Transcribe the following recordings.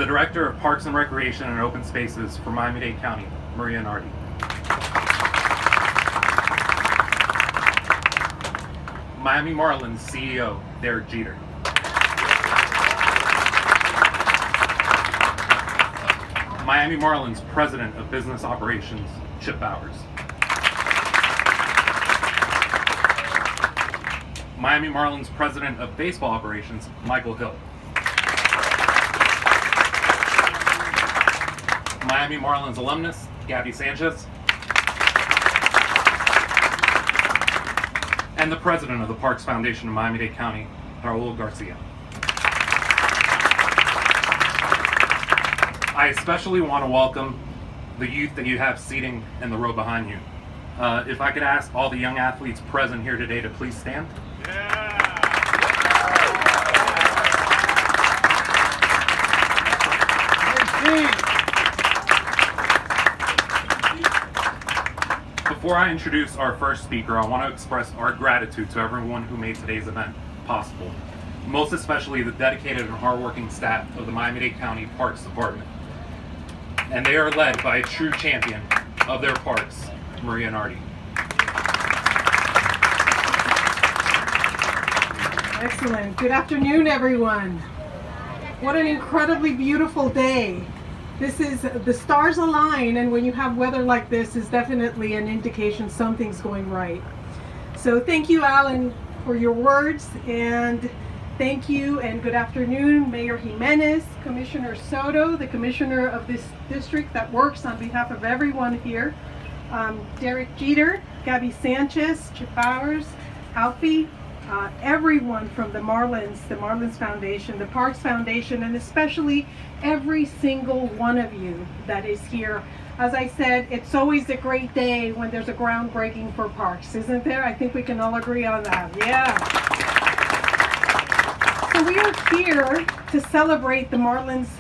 the Director of Parks and Recreation and Open Spaces for Miami-Dade County, Maria Nardi. Miami Marlins CEO, Derek Jeter. Miami Marlins President of Business Operations, Chip Bowers. Miami Marlins President of Baseball Operations, Michael Hill. Miami Marlins alumnus, Gabby Sanchez. And the President of the Parks Foundation of Miami-Dade County, Raul Garcia. I especially want to welcome the youth that you have seating in the row behind you. If I could ask all the young athletes present here today to please stand. Before I introduce our first speaker, I want to express our gratitude to everyone who made today's event possible, most especially the dedicated and hardworking staff of the Miami-Dade County Parks Department. And they are led by a true champion of their parks, Maria Nardi. Excellent. Good afternoon, everyone. What an incredibly beautiful day. This is, the stars align, and when you have weather like this, is definitely an indication something's going right. So thank you, Alan, for your words, and thank you and good afternoon, Mayor Jimenez, Commissioner Soto, the commissioner of this district that works on behalf of everyone here, Derek Jeter, Gabby Sanchez, Chip Bowers, Alfie, everyone from the Marlins Foundation, the Parks Foundation, and especially every single one of you that is here. As I said, it's always a great day when there's a groundbreaking for parks, isn't there? I think we can all agree on that. Yeah. So we are here to celebrate the Marlins'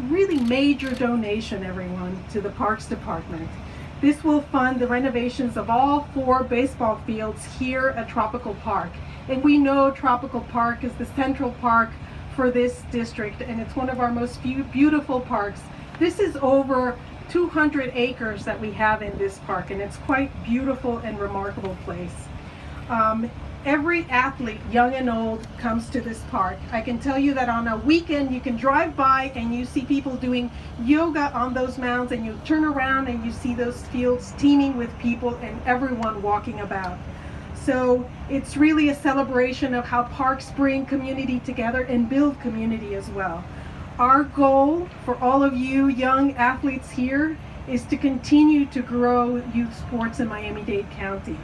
really major donation, everyone, to the Parks Department. This will fund the renovations of all 4 baseball fields here at Tropical Park. And we know Tropical Park is the central park for this district, and it's one of our most beautiful parks. This is over 200 acres that we have in this park, and it's quite beautiful and remarkable place. Every athlete, young and old, comes to this park. I can tell you that on a weekend you can drive by and you see people doing yoga on those mounds, and you turn around and you see those fields teeming with people and everyone walking about. So it's really a celebration of how parks bring community together and build community as well. Our goal for all of you young athletes here is to continue to grow youth sports in Miami-Dade County.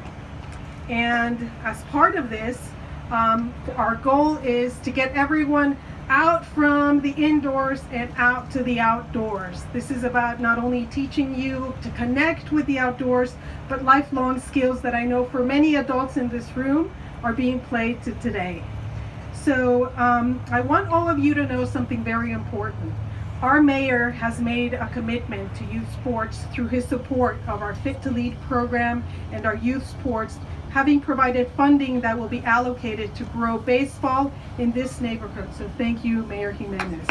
And as part of this, our goal is to get everyone out from the indoors and out to the outdoors. This is about not only teaching you to connect with the outdoors, but lifelong skills that I know for many adults in this room are being played today. So I want all of you to know something very important. Our mayor has made a commitment to youth sports through his support of our Fit to Lead program and our youth sports, having provided funding that will be allocated to grow baseball in this neighborhood. So thank you, Mayor Jimenez.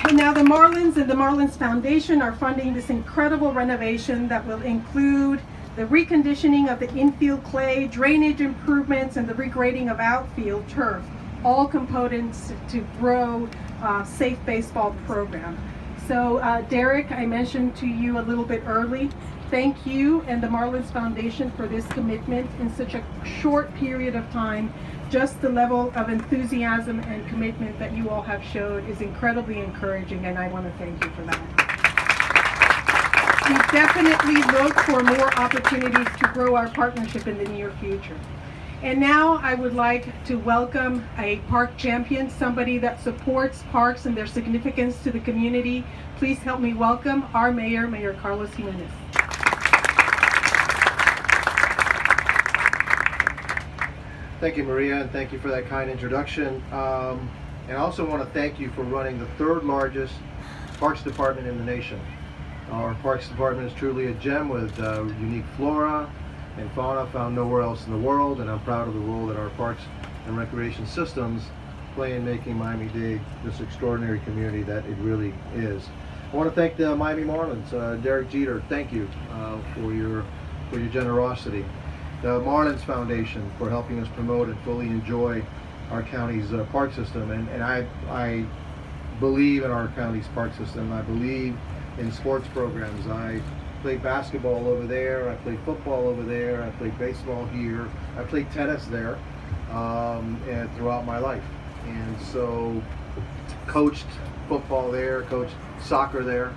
And now the Marlins and the Marlins Foundation are funding this incredible renovation that will include the reconditioning of the infield clay, drainage improvements, and the regrading of outfield turf, all components to grow a safe baseball program. So Derek, I mentioned to you a little bit early, thank you and the Marlins Foundation for this commitment in such a short period of time. Just the level of enthusiasm and commitment that you all have showed is incredibly encouraging, and I want to thank you for that. We definitely look for more opportunities to grow our partnership in the near future. And now I would like to welcome a park champion, somebody that supports parks and their significance to the community. Please help me welcome our mayor, Mayor Carlos Jimenez. Thank you, Maria, and thank you for that kind introduction. And I also want to thank you for running the 3rd largest parks department in the nation. Our parks department is truly a gem with unique flora and fauna found nowhere else in the world, and I'm proud of the role that our parks and recreation systems play in making Miami-Dade this extraordinary community that it really is. I want to thank the Miami Marlins, Derek Jeter. Thank you for your generosity. The Marlins Foundation for helping us promote and fully enjoy our county's park system, and I believe in our county's park system. I believe in sports programs. I played basketball over there, I played football over there, I played baseball here, I played tennis there and throughout my life, and so coached football there, coached soccer there,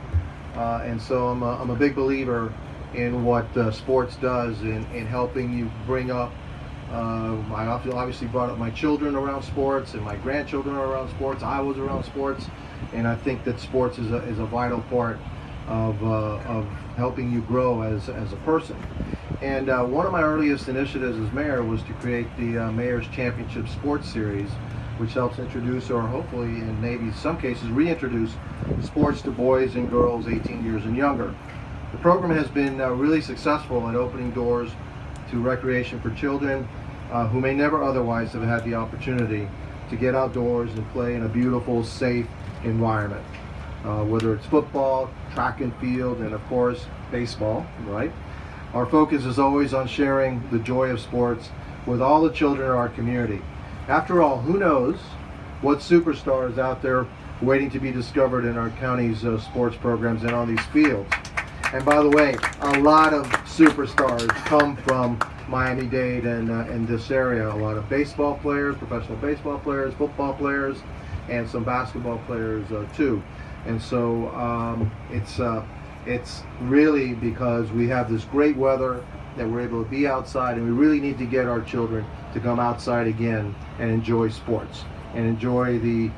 and so I'm a big believer in what sports does in helping you bring up. I obviously brought up my children around sports, and my grandchildren are around sports. I was around sports, and I think that sports is a vital part of helping you grow as a person. And one of my earliest initiatives as mayor was to create the Mayor's Championship Sports Series, which helps introduce, or hopefully in maybe some cases reintroduce, sports to boys and girls 18 years and younger. The program has been really successful at opening doors to recreation for children who may never otherwise have had the opportunity to get outdoors and play in a beautiful, safe environment. Whether it's football, track and field, and of course, baseball, right? Our focus is always on sharing the joy of sports with all the children in our community. After all, who knows what superstars out there waiting to be discovered in our county's sports programs and on these fields. And by the way, a lot of superstars come from Miami-Dade and this area. A lot of baseball players, professional baseball players, football players, and some basketball players too. And so it's really because we have this great weather that we're able to be outside, and we really need to get our children to come outside again and enjoy sports and enjoy the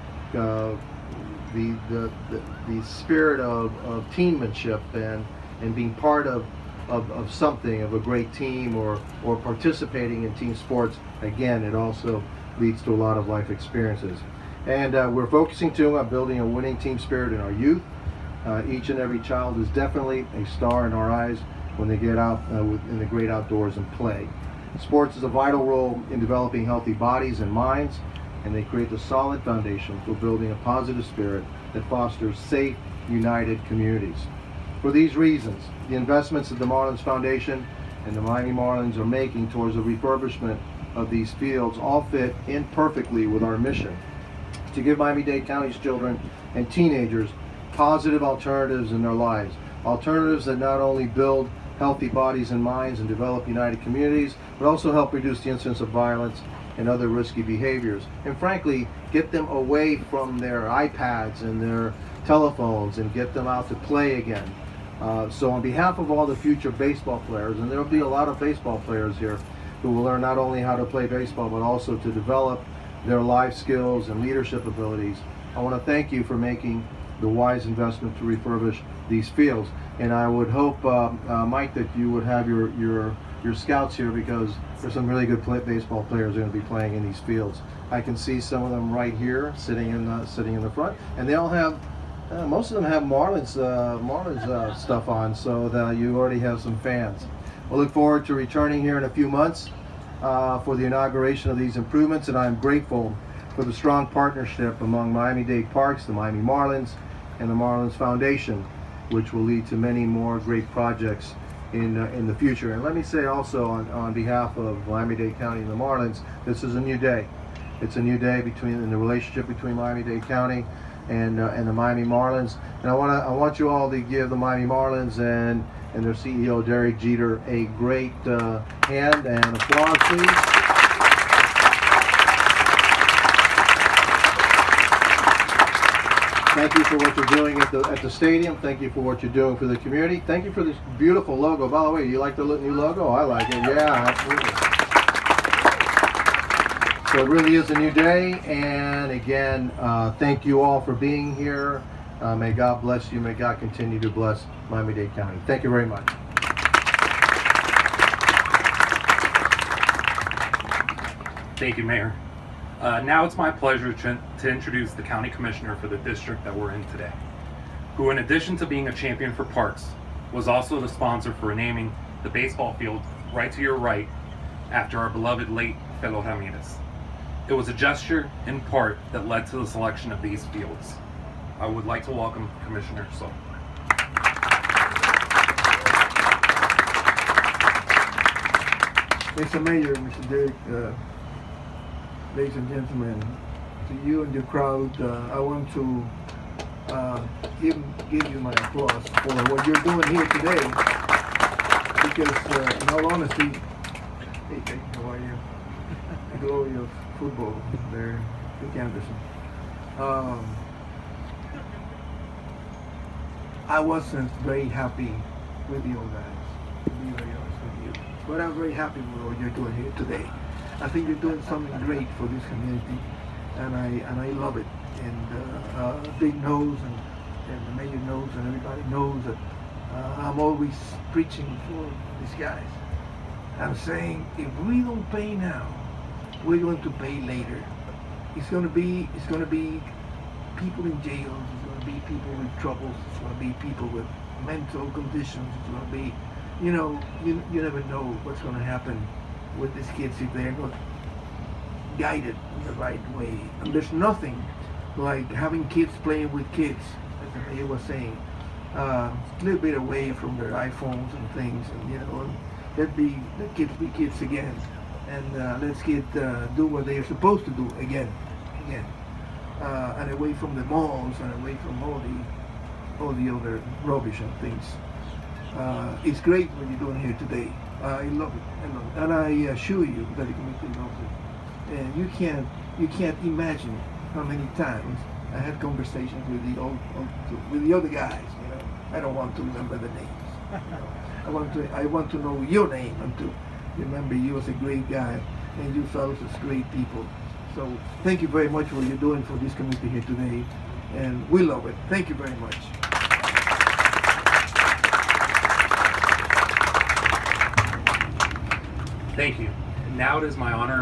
spirit of teammanship and being part of something, of a great team, or participating in team sports. Again, it also leads to a lot of life experiences. And we're focusing too on building a winning team spirit in our youth. Each and every child is definitely a star in our eyes when they get out in the great outdoors and play. Sports is a vital role in developing healthy bodies and minds, and they create a solid foundation for building a positive spirit that fosters safe, united communities. For these reasons, the investments that the Marlins Foundation and the Miami Marlins are making towards the refurbishment of these fields all fit in perfectly with our mission to give Miami-Dade County's children and teenagers positive alternatives in their lives. Alternatives that not only build healthy bodies and minds and develop united communities, but also help reduce the incidence of violence and other risky behaviors. And frankly, get them away from their iPads and their telephones and get them out to play again. So on behalf of all the future baseball players, and there will be a lot of baseball players here who will learn not only how to play baseball, but also to develop their life skills and leadership abilities, I want to thank you for making the wise investment to refurbish these fields. And I would hope, Mike, that you would have your scouts here, because there's some really good baseball players going to be playing in these fields. I can see some of them right here sitting in the front, and they all have most of them have Marlins stuff on, so that you already have some fans. We'll look forward to returning here in a few months for the inauguration of these improvements, and I'm grateful for the strong partnership among Miami-Dade Parks, the Miami Marlins, and the Marlins Foundation, which will lead to many more great projects in the future. And let me say also on behalf of Miami-Dade County and the Marlins, this is a new day. It's a new day in the relationship between Miami-Dade County and the Miami Marlins. And I want you all to give the Miami Marlins and their CEO Derek Jeter a great hand and applause, please. Thank you for what you're doing at the stadium. Thank you for what you're doing for the community. Thank you for this beautiful logo. By the way, you like the new logo? I like it. Yeah, absolutely. So it really is a new day. And again, thank you all for being here. May God bless you. May God continue to bless Miami-Dade County. Thank you very much. Thank you, Mayor. Now it's my pleasure to introduce the County Commissioner for the district that we're in today, who in addition to being a champion for parks, was also the sponsor for naming the baseball field right to your right after our beloved late Felo Ramirez. It was a gesture, in part, that led to the selection of these fields. I would like to welcome Commissioner Sol. Mr. Mayor, Mr. Derek, ladies and gentlemen, to you and your crowd, I want to give you my applause for what you're doing here today. Because, in all honesty, hey, how are you? The glory of football there, Rick Anderson. I wasn't very happy with you guys, to be very honest with you. But I'm very happy with what you're doing here today. I think you're doing something great for this community, and I love it. And Big knows, and the mayor knows, and everybody knows that I'm always preaching for these guys. I'm saying if we don't pay now, we're going to pay later. It's going to be people in jails. It's going to be people with troubles. It's going to be people with mental conditions. It's going to be, you never know what's going to happen with these kids if they're not guided in the right way. And there's nothing like having kids playing with kids, as the mayor was saying, a little bit away from their iPhones and things, and let kids be kids again, and let's do what they are supposed to do again, and away from the malls and away from all the other rubbish and things. It's great what you're doing here today. I love it, and I assure you that the community loves it. And you can't imagine how many times I had conversations with the other guys. I don't want to remember the names. I want to know your name and to remember you as a great guy and you fellows as great people. So thank you very much for what you're doing for this community here today, and we love it. Thank you very much. Thank you. Now it is my honor